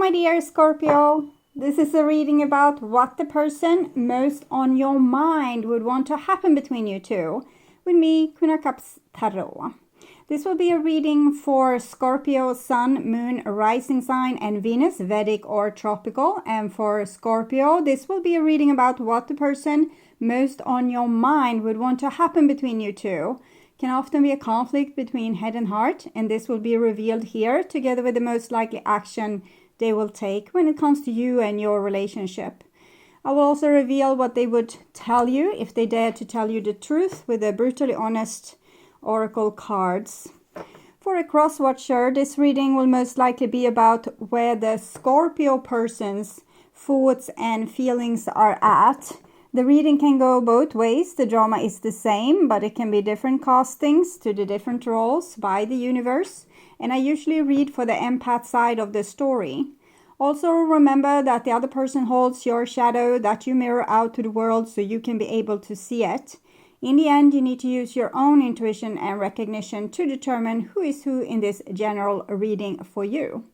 my dear Scorpio. This is a reading about what the person most on your mind would want to happen between you two. With me, Queen of Cups Tarot. This will be a reading for Scorpio, Sun, Moon, Rising Sign, and Venus, Vedic or Tropical. And for Scorpio, this will be a reading about what the person most on your mind would want to happen between you two. Can often be a conflict between head and heart, and this will be revealed here together with the most likely action they will take when it comes to you and your relationship. I will also reveal what they would tell you if they dare to tell you the truth with the brutally honest oracle cards. For a cross-watcher, this reading will most likely be about where the Scorpio person's thoughts and feelings are at. The reading can go both ways. The drama is the same, but it can be different castings to the different roles by the universe. And I usually read for the empath side of the story. Also remember that the other person holds your shadow that you mirror out to the world so you can be able to see it. In the end, you need to use your own intuition and recognition to determine who is who in this general reading for you.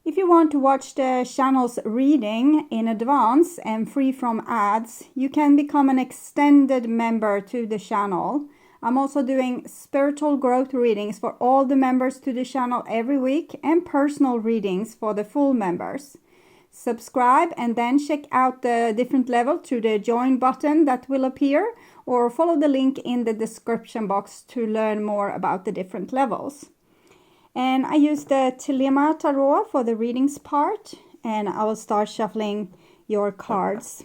If you want to watch the channel's reading in advance and free from ads, you can become an extended member to the channel. I'm also doing spiritual growth readings for all the members to the channel every week and personal readings for the full members. Subscribe and then check out the different level to the join button that will appear, or follow the link in the description box to learn more about the different levels. And I use the THELEMA tarot for the readings part, and I will start shuffling your cards.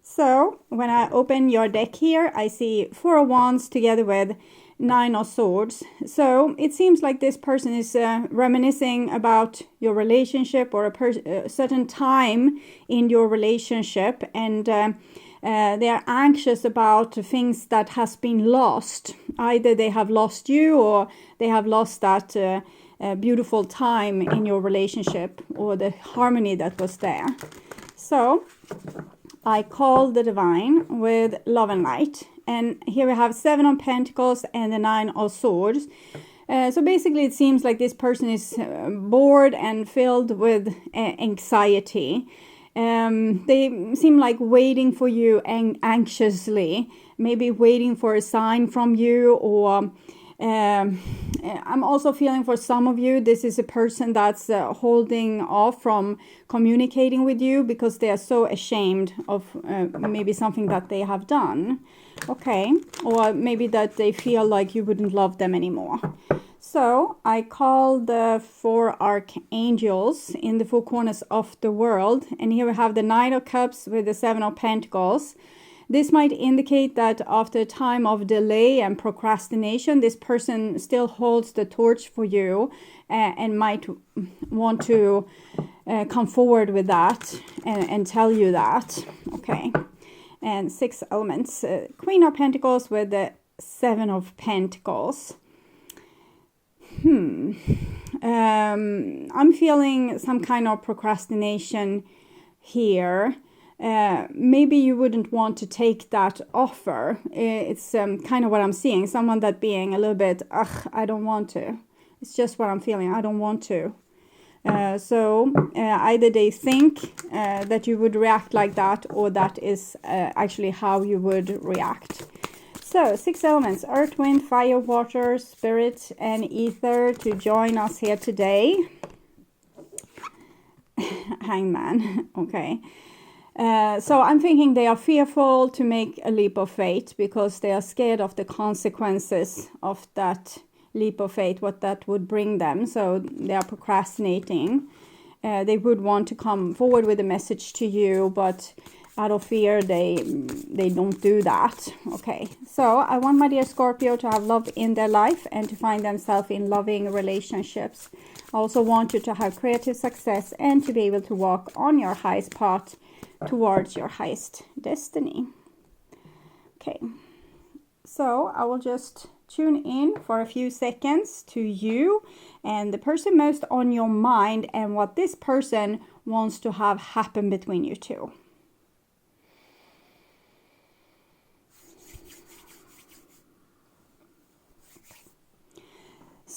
So when I open your deck here, I see 4 of Wands together with 9 of Swords. So it seems like this person is reminiscing about your relationship or a certain time in your relationship, and they are anxious about things that has been lost. Either they have lost you, or they have lost that beautiful time in your relationship, or the harmony that was there. So I call the divine with love and light. And here we have 7 of Pentacles and the 9 of Swords. So basically it seems like this person is bored and filled with anxiety. They seem like waiting for you anxiously, maybe waiting for a sign from you, or I'm also feeling for some of you, this is a person that's holding off from communicating with you because they are so ashamed of maybe something that they have done. Okay, or maybe that they feel like you wouldn't love them anymore. So I call the 4 archangels in the 4 corners of the world. And here we have the 9 of Cups with the 7 of Pentacles. This might indicate that after a time of delay and procrastination, this person still holds the torch for you and might want to come forward with that and tell you that. Okay. And 6 elements. Queen of Pentacles with the 7 of Pentacles. I'm feeling some kind of procrastination here. Maybe you wouldn't want to take that offer. It's kind of what I'm seeing. Someone that being a little bit, I don't want to. It's just what I'm feeling. I don't want to. So either they think that you would react like that, or that is actually how you would react. So 6 elements, earth, wind, fire, water, spirit, and ether to join us here today. Hangman, okay. So I'm thinking they are fearful to make a leap of faith because they are scared of the consequences of that leap of faith, what that would bring them. So they are procrastinating. They would want to come forward with a message to you, but out of fear, they don't do that. Okay, so I want my dear Scorpio to have love in their life and to find themselves in loving relationships. I also want you to have creative success and to be able to walk on your highest path towards your highest destiny. Okay, so I will just tune in for a few seconds to you and the person most on your mind and what this person wants to have happen between you two.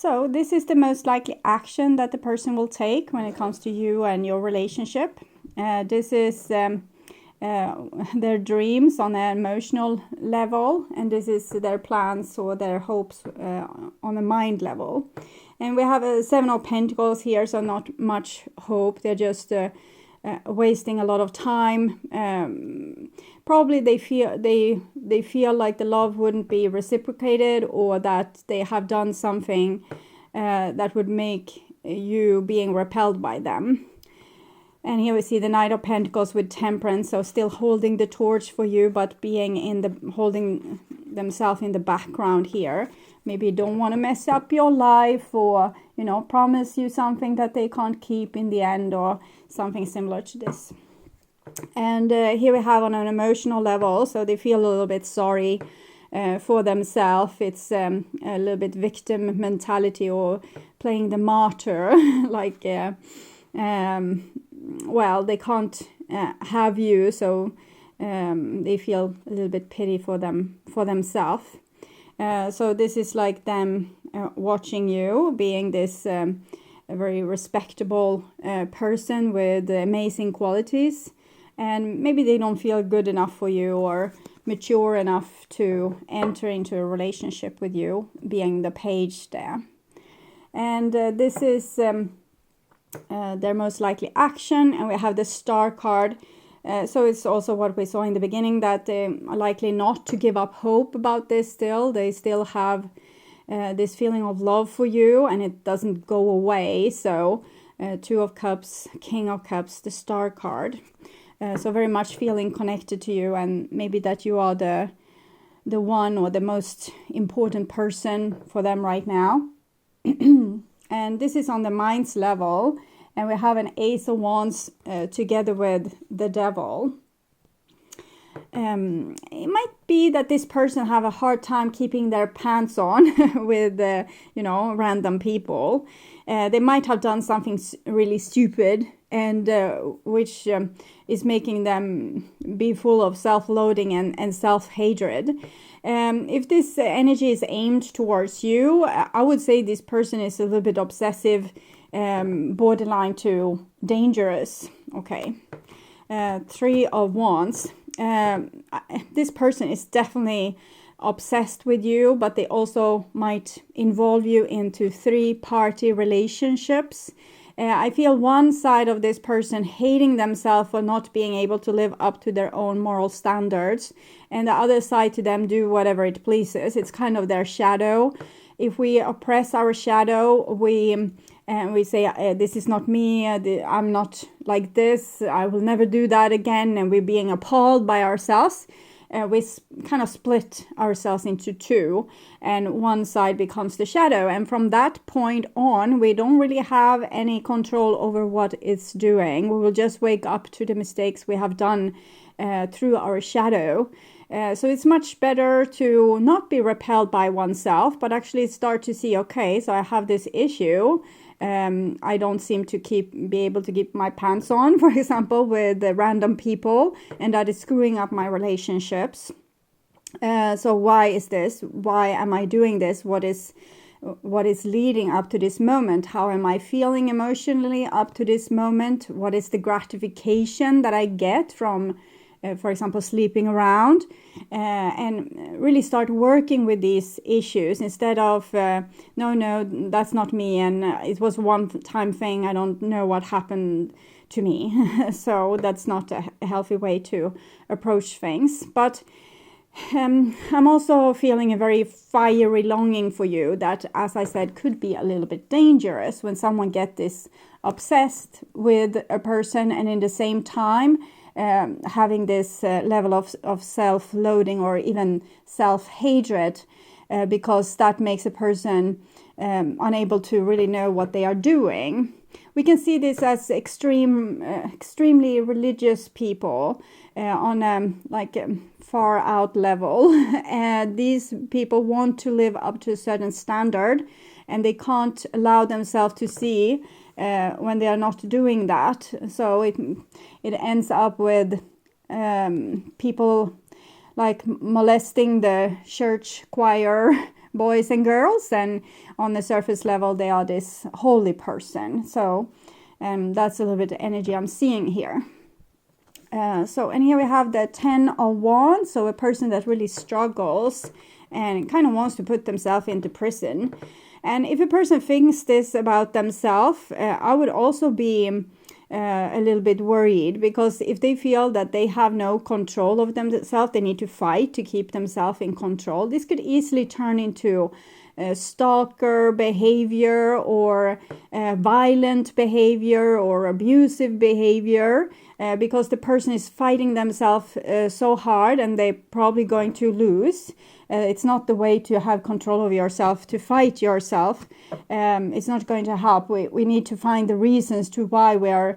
So this is the most likely action that the person will take when it comes to you and your relationship. This is their dreams on an emotional level, and this is their plans or their hopes on a mind level. And we have a 7 of Pentacles here, so not much hope. They're just wasting a lot of time. Probably they feel like the love wouldn't be reciprocated, or that they have done something that would make you being repelled by them. And here we see the Knight of Pentacles with Temperance, so still holding the torch for you, but holding themselves in the background here. Maybe don't want to mess up your life, or promise you something that they can't keep in the end, or something similar to this. And here we have on an emotional level, so they feel a little bit sorry for themselves. It's a little bit victim mentality, or playing the martyr, like well, they can't have you, so they feel a little bit pity for themselves. So this is like them watching you, being this a very respectable person with amazing qualities, and maybe they don't feel good enough for you or mature enough to enter into a relationship with you, being the Page there. And this is their most likely action, and we have the Star card. So it's also what we saw in the beginning, that they are likely not to give up hope about this still. They still have this feeling of love for you, and it doesn't go away. So 2 of Cups, King of Cups, the Star card. So very much feeling connected to you, and maybe that you are the one or the most important person for them right now. And this is on the mind's level, and we have an Ace of Wands together with the Devil. It might be that this person have a hard time keeping their pants on with random people. They might have done something really stupid, and which is making them be full of self-loathing and self-hatred. If this energy is aimed towards you, I would say this person is a little bit obsessive, borderline to dangerous. Okay. 3 of Wands. This person is definitely obsessed with you, but they also might involve you into 3-party relationships. I feel one side of this person hating themselves for not being able to live up to their own moral standards, and the other side to them do whatever it pleases. It's kind of their shadow. If we oppress our shadow, we say, this is not me, I'm not like this, I will never do that again, and we're being appalled by ourselves. We kind of split ourselves into 2, and one side becomes the shadow. And from that point on, we don't really have any control over what it's doing. We will just wake up to the mistakes we have done through our shadow. So it's much better to not be repelled by oneself, but actually start to see, okay, so I have this issue. I don't seem to be able to keep my pants on, for example, with random people, and that is screwing up my relationships. So why is this? Why am I doing this? What is leading up to this moment? How am I feeling emotionally up to this moment? What is the gratification that I get from for example, sleeping around, and really start working with these issues instead of, no, that's not me, and it was one-time thing, I don't know what happened to me. So that's not a healthy way to approach things. But I'm also feeling a very fiery longing for you that, as I said, could be a little bit dangerous when someone gets this obsessed with a person, and in the same time having this level of self-loathing or even self-hatred, because that makes a person unable to really know what they are doing. We can see this as extremely religious people on a far out level. And these people want to live up to a certain standard, and they can't allow themselves to see when they are not doing that. So it ends up with people like molesting the church choir boys and girls, and on the surface level they are this holy person. So that's a little bit of energy I'm seeing here. And here we have the 10 of Wands, so a person that really struggles and kind of wants to put themselves into prison. And if a person thinks this about themselves, I would also be a little bit worried, because if they feel that they have no control of themselves, they need to fight to keep themselves in control. This could easily turn into stalker behavior, or violent behavior, or abusive behavior, because the person is fighting themselves so hard, and they're probably going to lose. It's not the way to have control of yourself, to fight yourself. It's not going to help. We need to find the reasons to why we are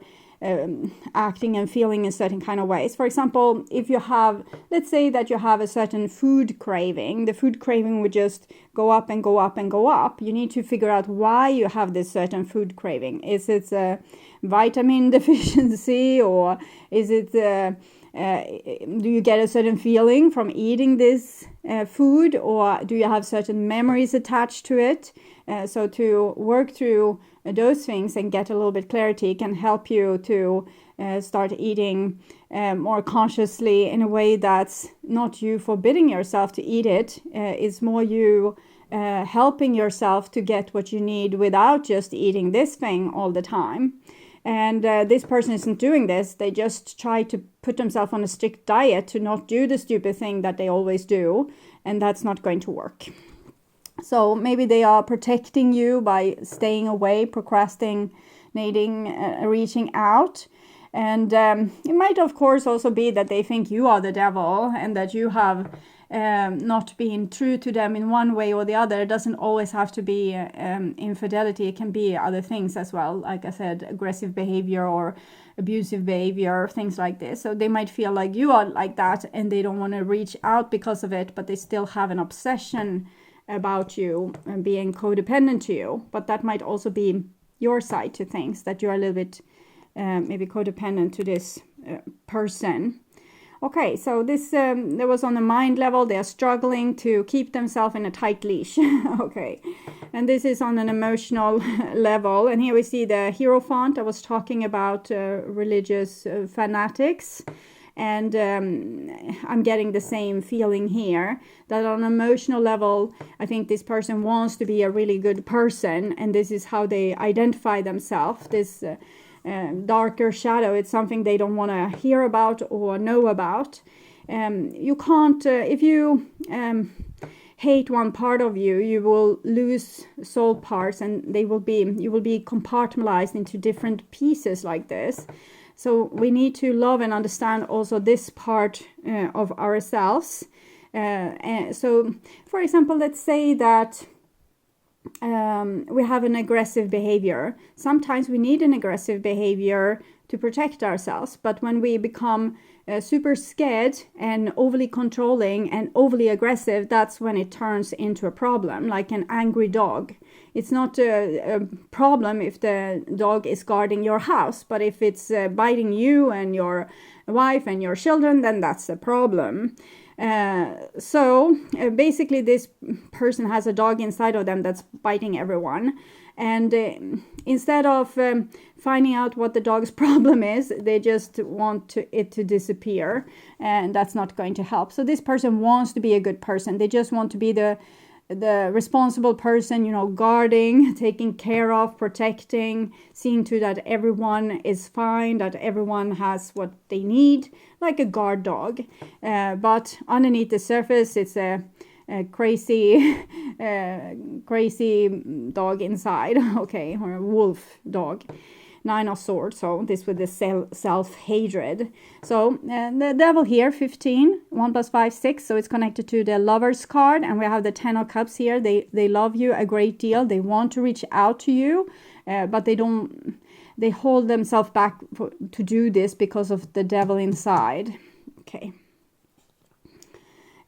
acting and feeling in certain kind of ways. For example, if you have, let's say that you have a certain food craving, the food craving would just go up and go up and go up. You need to figure out why you have this certain food craving. Is it a vitamin deficiency, or is it do you get a certain feeling from eating this food, or do you have certain memories attached to it? So to work through those things and get a little bit clarity can help you to start eating more consciously, in a way that's not you forbidding yourself to eat it. It's more you helping yourself to get what you need without just eating this thing all the time. And this person isn't doing this. They just try to put themselves on a strict diet to not do the stupid thing that they always do. And that's not going to work. So maybe they are protecting you by staying away, procrastinating, reaching out. And it might, of course, also be that they think you are the devil, and that you have not been true to them in one way or the other. It doesn't always have to be infidelity. It can be other things as well. Like I said, aggressive behavior or abusive behavior, things like this. So they might feel like you are like that, and they don't want to reach out because of it, but they still have an obsession about you and being codependent to you. But that might also be your side to things, that you're a little bit maybe codependent to this person. Okay, so this there was on the mind level. They are struggling to keep themselves in a tight leash. Okay, and this is on an emotional level. And here we see the Hierophant. I was talking about religious fanatics. And I'm getting the same feeling here, that on an emotional level, I think this person wants to be a really good person. And this is how they identify themselves. This darker shadow, it's something they don't want to hear about or know about. You can't, if you hate one part of you, you will lose soul parts, and you will be compartmentalized into different pieces like this. So we need to love and understand also this part of ourselves. So, for example, let's say that we have an aggressive behavior. Sometimes we need an aggressive behavior to protect ourselves. But when we become super scared and overly controlling and overly aggressive, that's when it turns into a problem, like an angry dog. It's not a problem if the dog is guarding your house, but if it's biting you and your wife and your children, then that's a problem. So basically this person has a dog inside of them that's biting everyone. And instead of finding out what the dog's problem is, they just want it to disappear. And that's not going to help. So this person wants to be a good person. They just want to be the responsible person, guarding, taking care of, protecting, seeing to that everyone is fine, that everyone has what they need, like a guard dog. But underneath the surface, it's a crazy dog inside, okay, or a wolf dog. 9 of Swords, so this with the self-hatred. So the devil here, 15, 1 + 5, 6, so it's connected to the Lover's card, and we have the 10 of Cups here. They love you a great deal. They want to reach out to you, but they hold themselves back to do this because of the devil inside. Okay.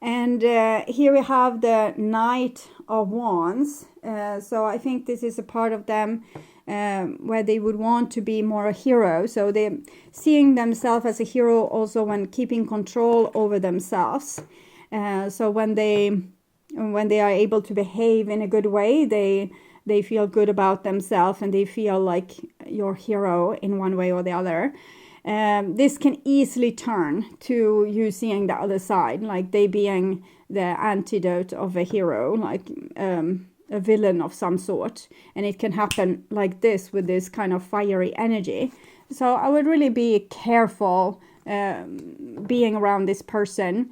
And here we have the Knight of Wands. So I think this is a part of them where they would want to be more a hero. So they're seeing themselves as a hero also when keeping control over themselves. So when they when they are able to behave in a good way, they feel good about themselves and they feel like your hero in one way or the other. This can easily turn to you seeing the other side, like they being the antidote of a hero, like a villain of some sort. And it can happen like this with this kind of fiery energy. So I would really be careful being around this person.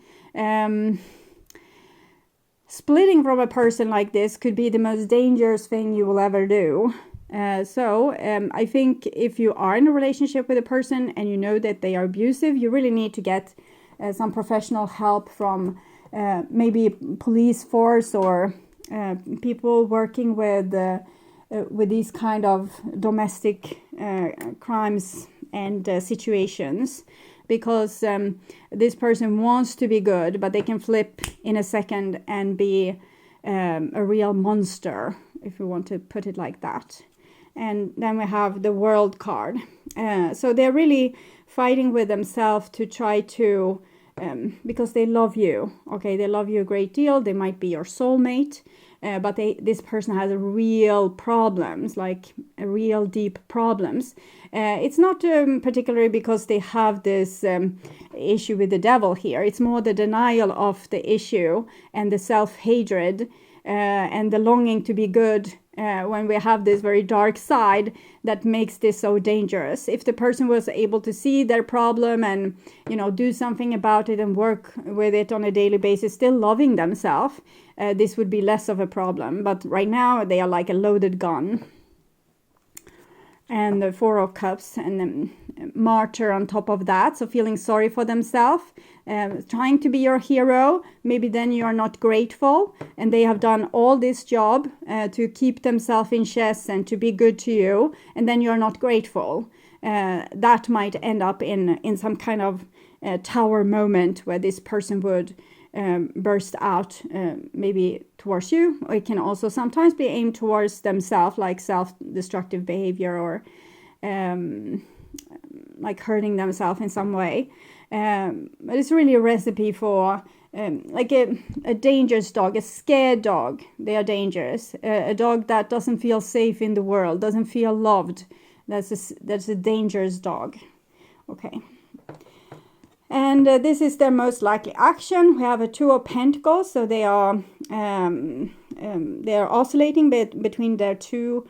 Splitting from a person like this could be the most dangerous thing you will ever do. I think if you are in a relationship with a person and you know that they are abusive, you really need to get some professional help from maybe police force or people working with these kind of domestic crimes and situations, because this person wants to be good, but they can flip in a second and be a real monster, if you want to put it like that. And then we have the World card. So they're really fighting with themselves to try to, because they love you. Okay, they love you a great deal. They might be your soulmate. But this person has real problems, like real deep problems. It's not particularly because they have this issue with the devil here. It's more the denial of the issue and the self-hatred and the longing to be good when we have this very dark side that makes this so dangerous. If the person was able to see their problem and, do something about it and work with it on a daily basis, still loving themselves, this would be less of a problem. But right now they are like a loaded gun. And the Four of Cups and the martyr on top of that. So feeling sorry for themselves, trying to be your hero. Maybe then you are not grateful and they have done all this job to keep themselves in chess and to be good to you. And then you are not grateful. That might end up in some kind of tower moment where this person would burst out maybe towards you. Or it can also sometimes be aimed towards themselves, like self-destructive behavior or like hurting themselves in some way. But it's really a recipe for like a dangerous dog, a scared dog. They are dangerous. A dog that doesn't feel safe in the world, doesn't feel loved. That's a dangerous dog. Okay. And this is their most likely action. We have a Two of Pentacles, so they are oscillating between their two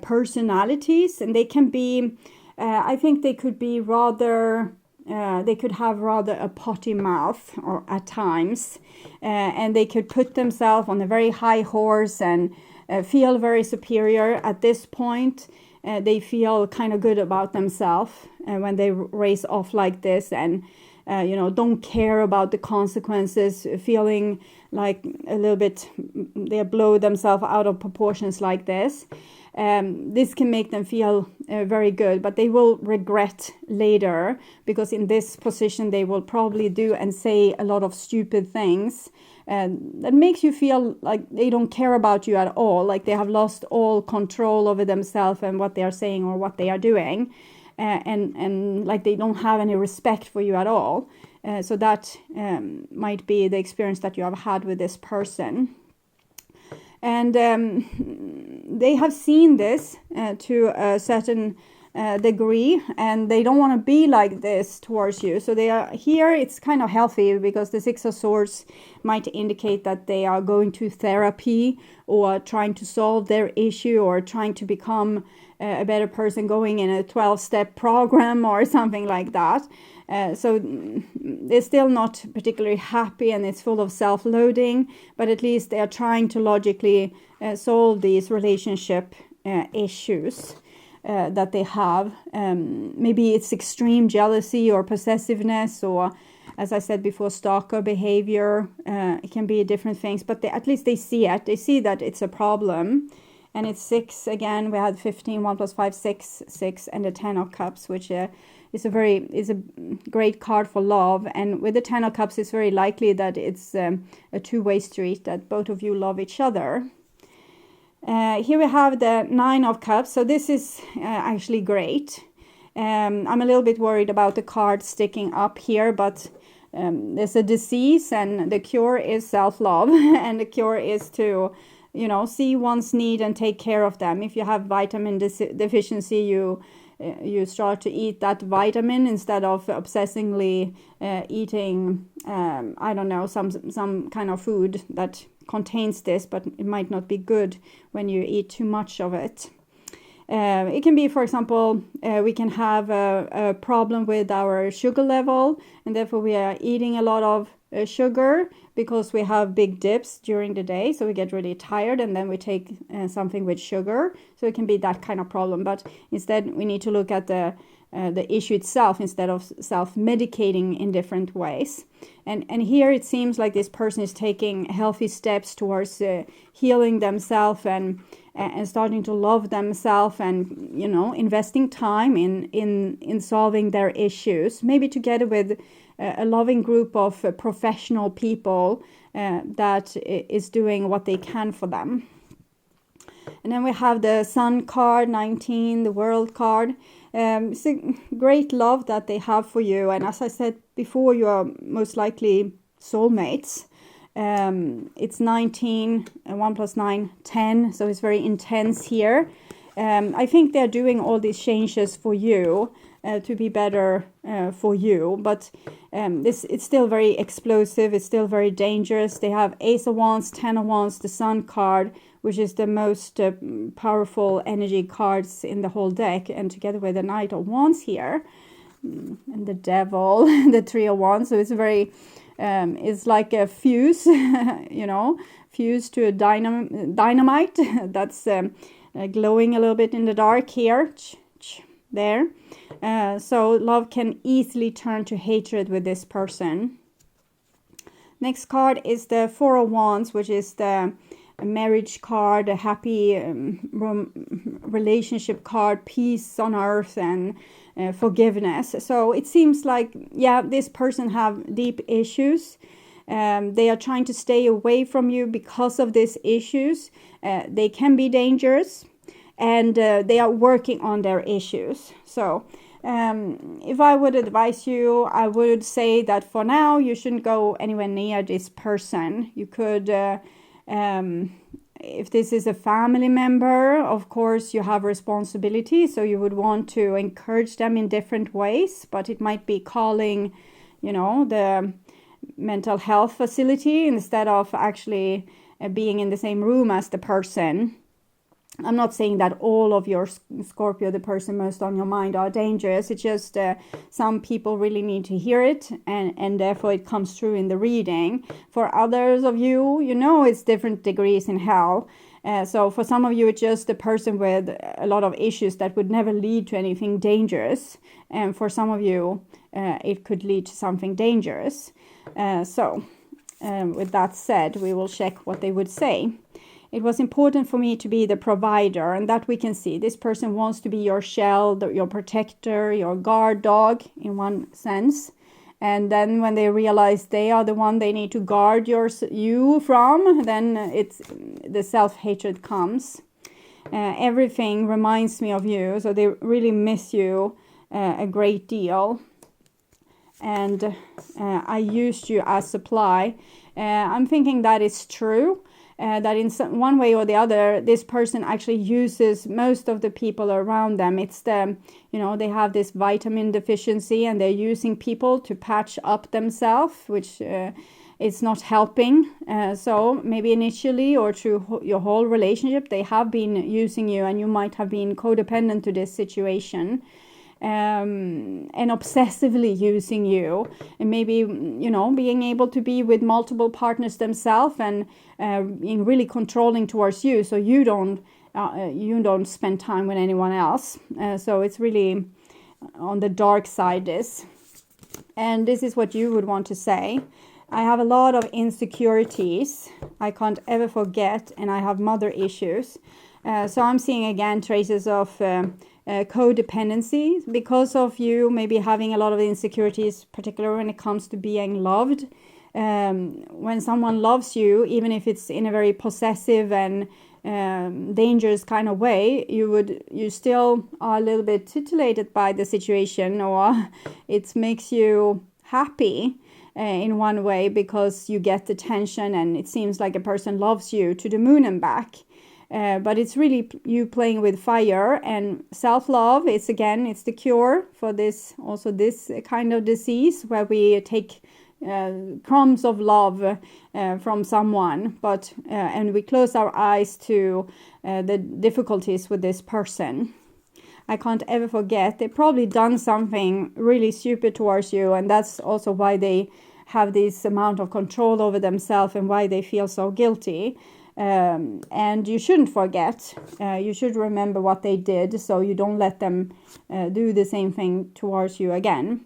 personalities, and they can be. I think they could be rather. They could have rather a potty mouth, or at times, and they could put themselves on a very high horse and feel very superior. At this point, they feel kind of good about themselves when they race off like this, and don't care about the consequences, feeling like a little bit they blow themselves out of proportions like this. This can make them feel very good, but they will regret later, because in this position they will probably do and say a lot of stupid things that makes you feel like they don't care about you at all, like they have lost all control over themselves and what they are saying or what they are doing. And like they don't have any respect for you at all. So that might be the experience that you have had with this person. And they have seen this to a certain degree, and they don't want to be like this towards you. So they are here. It's kind of healthy, because the Six of Swords might indicate that they are going to therapy or trying to solve their issue or trying to become a better person, going in a 12-step program or something like that. So they're still not particularly happy, and it's full of self-loathing, but at least they are trying to logically solve these relationship issues that they have. Maybe it's extreme jealousy or possessiveness, or, as I said before, stalker behavior. It can be different things, but at least they see it. They see that it's a problem. And it's 6 again. We had 15, 1 plus 5, 6, 6, and the 10 of Cups, which is a great card for love. And with the 10 of Cups, it's very likely that it's a two-way street, that both of you love each other. Here we have the 9 of Cups. So this is actually great. I'm a little bit worried about the card sticking up here, but there's a disease, and the cure is self-love, and the cure is to, you know, see one's need and take care of them. If you have vitamin deficiency, you start to eat that vitamin instead of obsessively eating, I don't know, some kind of food that contains this, but it might not be good when you eat too much of it. It can be, for example, we can have a problem with our sugar level, and therefore we are eating a lot of sugar because we have big dips during the day, so we get really tired, and then we take something with sugar. So it can be that kind of problem, but instead we need to look at the issue itself instead of self-medicating in different ways. And here it seems like this person is taking healthy steps towards healing themselves and starting to love themselves, and, you know, investing time in solving their issues, maybe together with a loving group of professional people that is doing what they can for them. And then we have the Sun card, 19, the World card. It's a great love that they have for you, and as I said before, you are most likely soulmates. It's 19, 1 + 9, 10, so it's very intense here. I think they're doing all these changes for you to be better for you, but it's still very explosive, it's still very dangerous. They have Ace of Wands, 10 of Wands, the Sun card, which is the most powerful energy cards in the whole deck, and together with the Knight of Wands here, and the Devil, the 3 of Wands. So it's very, it's like a fuse, you know, fuse to a dynamite that's glowing a little bit in the dark here, there. So love can easily turn to hatred with this person. Next card is the 4 of Wands, which is the marriage card, a happy relationship card, peace on earth, and forgiveness. So it seems like, yeah, this person have deep issues. They are trying to stay away from you because of these issues. They can be dangerous, and they are working on their issues. So if I would advise you, I would say that for now you shouldn't go anywhere near this person. You could, if this is a family member, of course you have responsibility, so you would want to encourage them in different ways, but it might be calling, you know, the mental health facility instead of actually being in the same room as the person. I'm not saying that all of your Scorpio, the person most on your mind, are dangerous. It's just some people really need to hear it, and therefore it comes through in the reading. For others of you, you know, it's different degrees in hell. So for some of you, it's just a person with a lot of issues that would never lead to anything dangerous. And for some of you, it could lead to something dangerous. With that said, we will check what they would say. It was important for me to be the provider, and that we can see. This person wants to be your shell, your protector, your guard dog in one sense. And then when they realize they are the one they need to guard you from, then it's the self-hatred comes. Everything reminds me of you, so they really miss you a great deal. And I used you as supply. I'm thinking that is true. That in one way or the other, this person actually uses most of the people around them. It's the, you know, they have this vitamin deficiency, and they're using people to patch up themselves, which is not helping. So maybe initially or through your whole relationship, they have been using you, and you might have been codependent to this situation. And obsessively using you, and maybe, you know, being able to be with multiple partners themselves, and being really controlling towards you, so you don't spend time with anyone else. So it's really on the dark side, this. And this is what you would want to say. I have a lot of insecurities I can't ever forget, and I have mother issues. So I'm seeing again traces of codependency because of you maybe having a lot of insecurities, particularly when it comes to being loved. When someone loves you, even if it's in a very possessive and dangerous kind of way, you still are a little bit titillated by the situation, or it makes you happy. in one way, because you get the tension and it seems like a person loves you to the moon and back. But it's really you playing with fire. And self-love is, again, it's the cure for this kind of disease, where we take crumbs of love from someone, but and we close our eyes to the difficulties with this person. I can't ever forget, they probably done something really stupid towards you, and that's also why they have this amount of control over themselves and why they feel so guilty. And you shouldn't forget. You should remember what they did, so you don't let them do the same thing towards you again.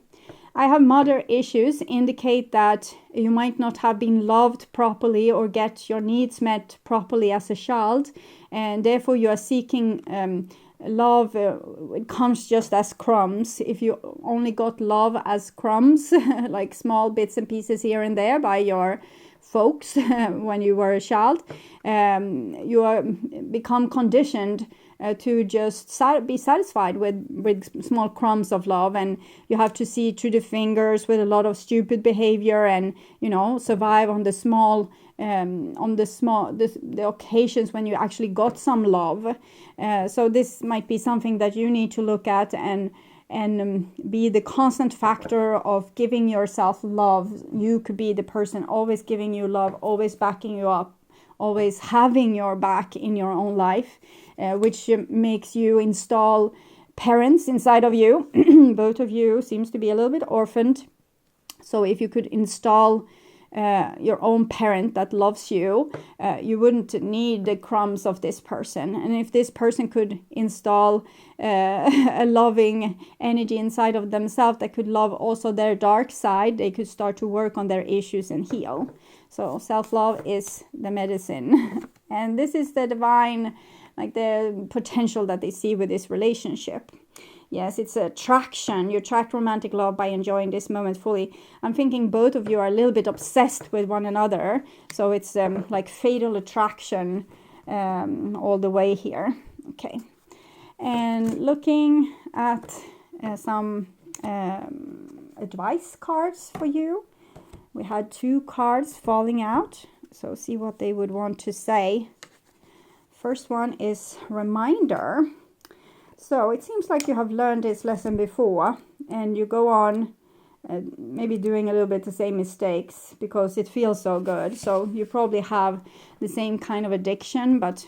I have mother issues indicate that you might not have been loved properly or get your needs met properly as a child, and therefore you are seeking love. It comes just as crumbs. If you only got love as crumbs, like small bits and pieces here and there by your folks when you were a child, you are become conditioned to just be satisfied with small crumbs of love, and you have to see through the fingers with a lot of stupid behavior, and survive on the small the occasions when you actually got some love. So this might be something that you need to look at and be the constant factor of giving yourself love. You could be the person always giving you love, always backing you up, always having your back in your own life, which makes you install parents inside of you. Both of you seems to be a little bit orphaned. So if you could install your own parent that loves you, you wouldn't need the crumbs of this person. And if this person could install a loving energy inside of themselves that could love also their dark side, they could start to work on their issues and heal. So self-love is the medicine. And this is the divine, like the potential that they see with this relationship. Yes, it's attraction. You attract romantic love by enjoying this moment fully. I'm thinking both of you are a little bit obsessed with one another. So it's like fatal attraction all the way here. Okay. And looking at some advice cards for you. We had 2 cards falling out. So see what they would want to say. First one is reminder. So it seems like you have learned this lesson before, and you go on maybe doing a little bit the same mistakes because it feels so good. So you probably have the same kind of addiction, but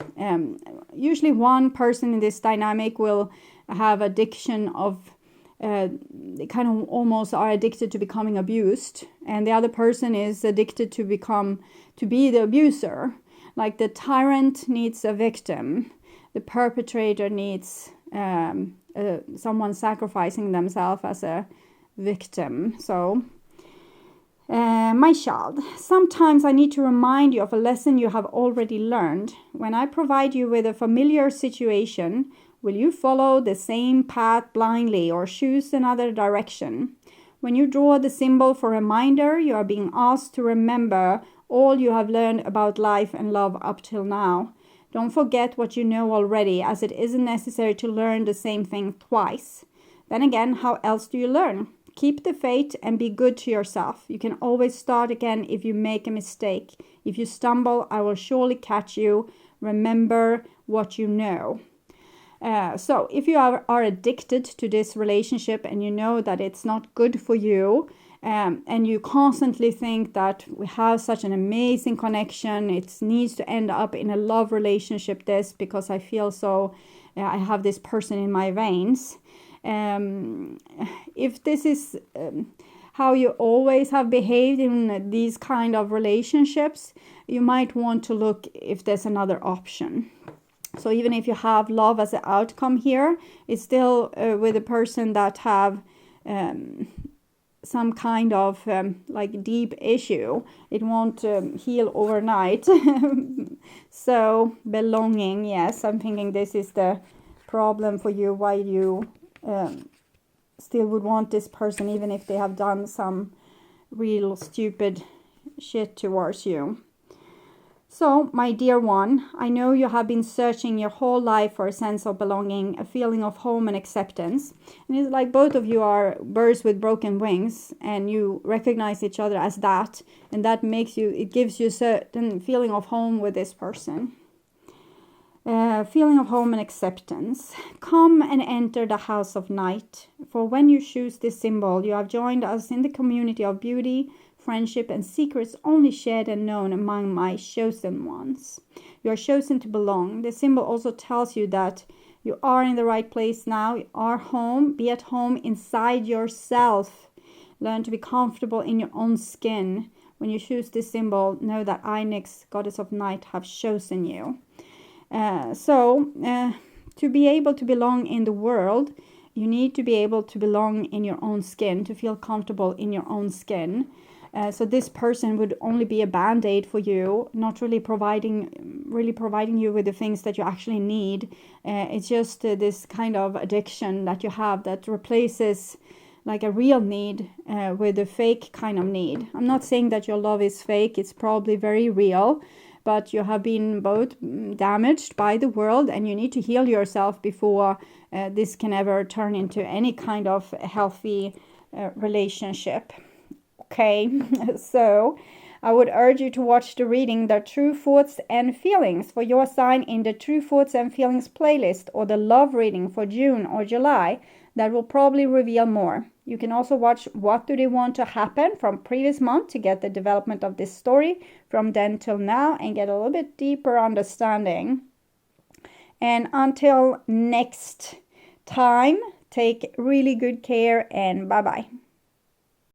usually one person in this dynamic will have addiction of they kind of almost are addicted to becoming abused, and the other person is addicted to be the abuser. Like the tyrant needs a victim, the perpetrator needs someone sacrificing themselves as a victim. So, my child, sometimes I need to remind you of a lesson you have already learned. When I provide you with a familiar situation, will you follow the same path blindly or choose another direction? When you draw the symbol for reminder, you are being asked to remember all you have learned about life and love up till now. Don't forget what you know already, as it isn't necessary to learn the same thing twice. Then again, how else do you learn? Keep the faith and be good to yourself. You can always start again if you make a mistake. If you stumble, I will surely catch you. Remember what you know. So if you are addicted to this relationship and you know that it's not good for you, and you constantly think that we have such an amazing connection, it needs to end up in a love relationship, because I feel so, I have this person in my veins. If this is how you always have behaved in these kind of relationships, you might want to look if there's another option. So even if you have love as an outcome here, it's still with a person that have some kind of like deep issue. It won't heal overnight. So belonging, yes, I'm thinking this is the problem for you, why you still would want this person even if they have done some real stupid shit towards you. So, my dear one, I know you have been searching your whole life for a sense of belonging, a feeling of home and acceptance. And it's like both of you are birds with broken wings, and you recognize each other as that, and that makes you, it gives you a certain feeling of home with this person. Feeling of home and acceptance. Come and enter the house of night, for when you choose this symbol, you have joined us in the community of beauty, friendship, and secrets only shared and known among my chosen ones. You are chosen to belong. The symbol also tells you that you are in the right place now. You are home. Be at home inside yourself. Learn to be comfortable in your own skin. When you choose this symbol, know that I, Nyx, goddess of night, have chosen you. To be able to belong in the world, you need to be able to belong in your own skin, to feel comfortable in your own skin. So this person would only be a band-aid for you, not really providing you with the things that you actually need. It's just this kind of addiction that you have that replaces like a real need with a fake kind of need. I'm not saying that your love is fake. It's probably very real, but you have been both damaged by the world, and you need to heal yourself before this can ever turn into any kind of healthy relationship. Okay, so I would urge you to watch the reading, The True Thoughts and Feelings for your sign in the True Thoughts and Feelings playlist, or the love reading for June or July. That will probably reveal more. You can also watch What Do They Want to Happen from previous month to get the development of this story from then till now and get a little bit deeper understanding. And until next time, take really good care and bye-bye.